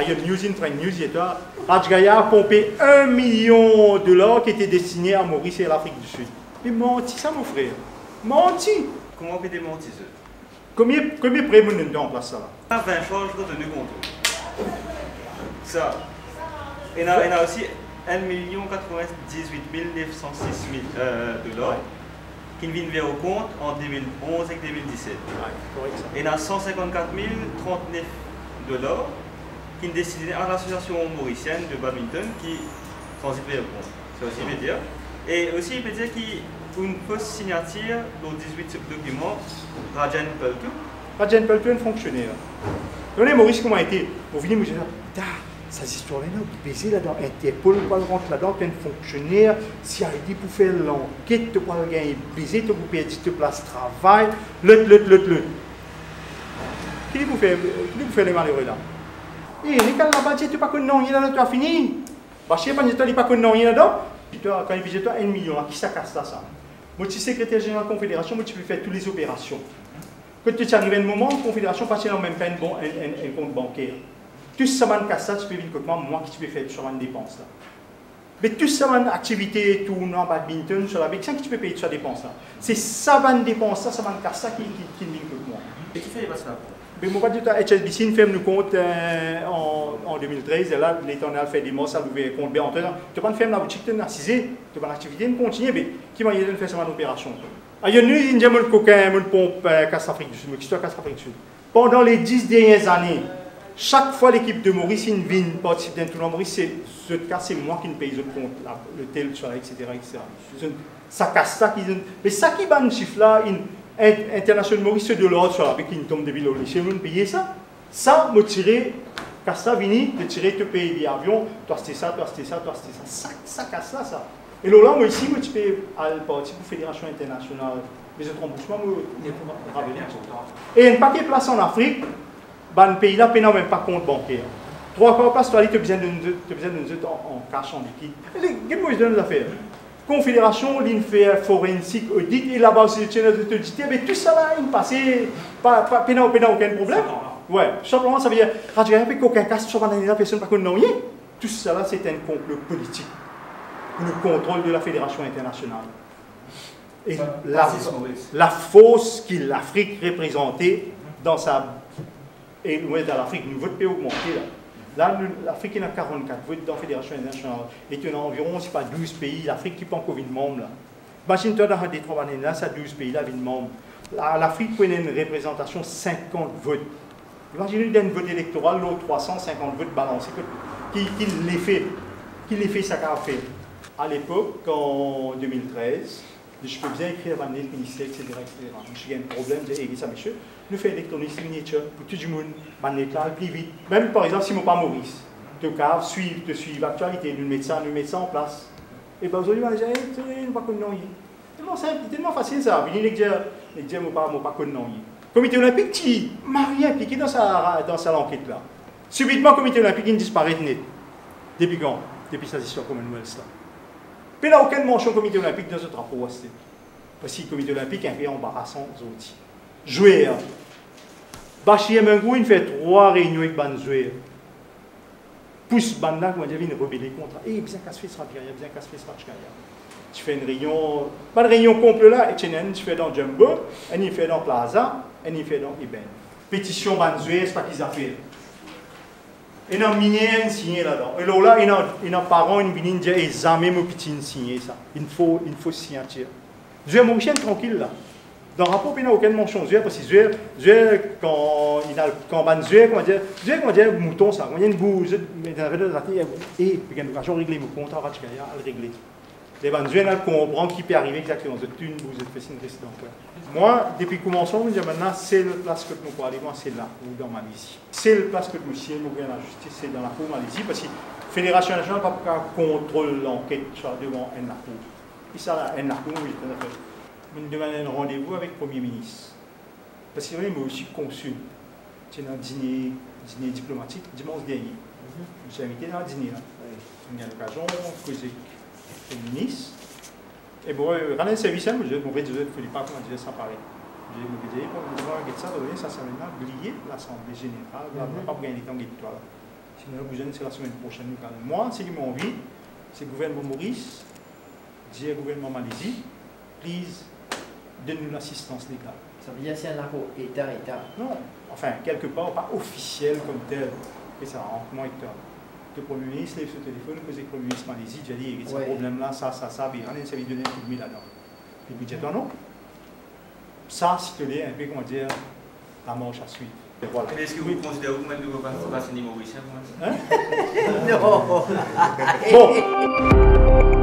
il y a une news, une train news, Rajgaya a pompé $1 million qui était destiné à Maurice et à l'Afrique du Sud. Mais menti, ça, mon frère. Menti. Comment on peut démentir ça? Combien de prêts nous en place ça là? 20 charges de tenue compte. Ça. Il y a aussi 1 98 906 $, qui viennent vers au compte en 2011 et 2017. Et il y a 154 039 $, qui sont destinés à l'association mauricienne de badminton qui transite vers le compte. C'est aussi veut dire. Et aussi, il peut dire qu'il y a une fausse signature dans 18 documents, Rajan Peltou. Rajan Peltou est un fonctionnaire. Vous voyez, Maurice, comment a été? Vous venez me dire, ces histoires-là, vous baisez là-dedans, Interpol, vous rentre là-dedans, un fonctionnaire, si elle dit pour faire l'enquête, tu peux gagner baiser, tu peux perdre ta place de travail, Qui vous fait les malheureux là? Et les gars là-bas, tu n'as pas connu rien là, tu as fini. Bah, je ne sais pas, tu n'as pas connu rien là-dedans. Quand il visite 1 million, qui ça casse là, ça? Moi, tu es secrétaire général de la Confédération, moi, tu peux faire toutes les opérations. Quand tu arrives à un moment, la Confédération passe dans même pas un compte bancaire. Tout ça, ça, tu peux venir avec moi qui tu peux faire sur une dépense là. Mais tout ça, activité, tout en badminton, sur la bête, qui tu peux payer sur la dépense là. C'est ça, une dépense, ça, ça qui vient avec moi. Et qui fait les passes là? Mais moi, HSBC, une ferme nous compte en 2013, et là, l'État a fait des mois, ça a ouvert compte bien en temps. Tu n'as pas une ferme là, tu as assisé, tu n'as pas l'activité, tu continues, mais qui m'a aidé à faire cette opération. Il y a une coquin, une pompe Casse-Afrique du Sud, mais qui soit Casse-Afrique du Sud. Pendant les 10 dernières années, chaque fois l'équipe de Maurice, une vigne participe d'un tournoi Maurice, ce cas, c'est moi qui ne paye le compte, le tel, etc. Ça casse ça, mais ça qui bat un chiffre là, international Maurice de l'ordre sur la qui tombe de ville au lycée, vous payer ça. Ça, me tirer, casse ça, vini, de tirer, te payer des avions, toi c'était ça, toi c'était ça, toi c'était ça. Ça casse là, ça. Et là, moi ici, moi, tu peux aller participer pour la Fédération internationale, mais autres remboursements, et un paquet de places en Afrique, le pays là, n'a même pas compte bancaire. 3 quarts de place, tu as besoin de nous en cash, en liquide. Qu'est-ce que je donne affaires? Confédération, l'IN fait forensique, audit, et là-bas, c'est audité, mais tout ça là, il passe, pas aucun problème. Ouais, simplement, ça veut dire, quand tu n'as aucun cas, sur la personne pas qu'on rien. Tout ça là, c'est un complot politique. Le contrôle de la Fédération internationale. Et la force que l'Afrique représentait dans sa... Et nous, dans l'Afrique, nous vote peut augmenter là. Là, l'Afrique a 44 votes dans la Fédération internationale. Et il y a environ, c'est pas 12 pays, l'Afrique qui pas encore de membres là. Imagine-toi dans les 3 années là, ça 12 pays là, de membres. L'Afrique prenait une représentation 50 votes. Imaginez un vote électoral, l'autre 350 votes balancés, qui les fait ça qu'a fait. À l'époque, en 2013, je peux bien écrire à le ministère, etc. J'ai un problème, j'ai écrit ça, monsieur. Nous faisons électronique signature pour tout le monde, là, plus vite. Même par exemple, si mon pas Maurice, te cave, suivre l'actualité, nous mettons ça en place. Et bien, aujourd'hui, je vais dire, je ne pas connaître rien. C'est tellement facile ça. Venez les dire, je ne pas connaître rien. Le comité olympique, qui m'a rien impliqué dans sa enquête là. Subitement, le comité olympique, il disparaît net. Depuis quand? Depuis sa histoire Commonwealth là. Mais il n'y a aucune mention du comité olympique dans ce rapport. Parce que le comité olympique est un peu embarrassant aux outils. Joueur. Bachir Mengou, il fait 3 réunions avec ban joueur. Pousse Banda, comment dire, il rebeller contre. Eh, bien qu'à se faire ça, bien qu'à se faire ça, tu fais une réunion, pas de réunion complète là, et tu fais dans Jumbo, et il fait dans Plaza, et il fait dans Iben. Pétition ban joueur, c'est pas qu'ils ont fait. Il y a un minier signé là-dedans. Et là, il y a un parent, il vient dire, jamais mon petit signé ça. Il faut signature. Je vais manger tranquille là. Dans le rapport, il n'y a aucune mention parce que quand ban comment dire, mouton ça. Quand il y a une bouse, et puis il y a une occasion de régler mon compte, à le régler. Les ban elles comprennent qui peut arriver exactement. C'est une bouse, c'est une résidence. Moi, depuis le commencement, je dis maintenant, c'est la place que je peux aller, moi, c'est là, dans Malaisie. C'est la place que je me suis dit, la justice, c'est dans la cour Malaisie, parce que la Fédération nationale n'a pas contrôle l'enquête devant un cour. Et ça, là, un cour, oui, tout à fait. Je me demande un rendez-vous avec le Premier ministre. Parce que moi aussi consul. C'est un dîner diplomatique dimanche dernier. Je suis invité dans un dîner. Il y a l'occasion de causer avec le ministre. Et bon, quand un service, je me dis, il ne faut pas comment dire ça pareil. Je me dis, ça, ça m'a oublié l'Assemblée générale, on n'a pas gagné le temps de toi. Sinon, la besoin, c'est la semaine prochaine. Moi, ce qui m'a envie, c'est le gouvernement Maurice, dire au gouvernement Malaisie, please, donne-nous l'assistance légale. Ça veut dire que c'est un accord État. Non, enfin, quelque part, pas officiel comme tel. Et ça rentre moins que le Premier ministre lève ce téléphone, pose le Premier ministre Malaisie, j'ai dit, il y a ce problème-là, ça, bien, ça lui donne tout le là-dedans. Puis il dit, non. Ça, c'est un peu, comment dire, la marche à suivre. Voilà. Est-ce que vous considérez que vous ne pas finir Mauricien? Non. Bon.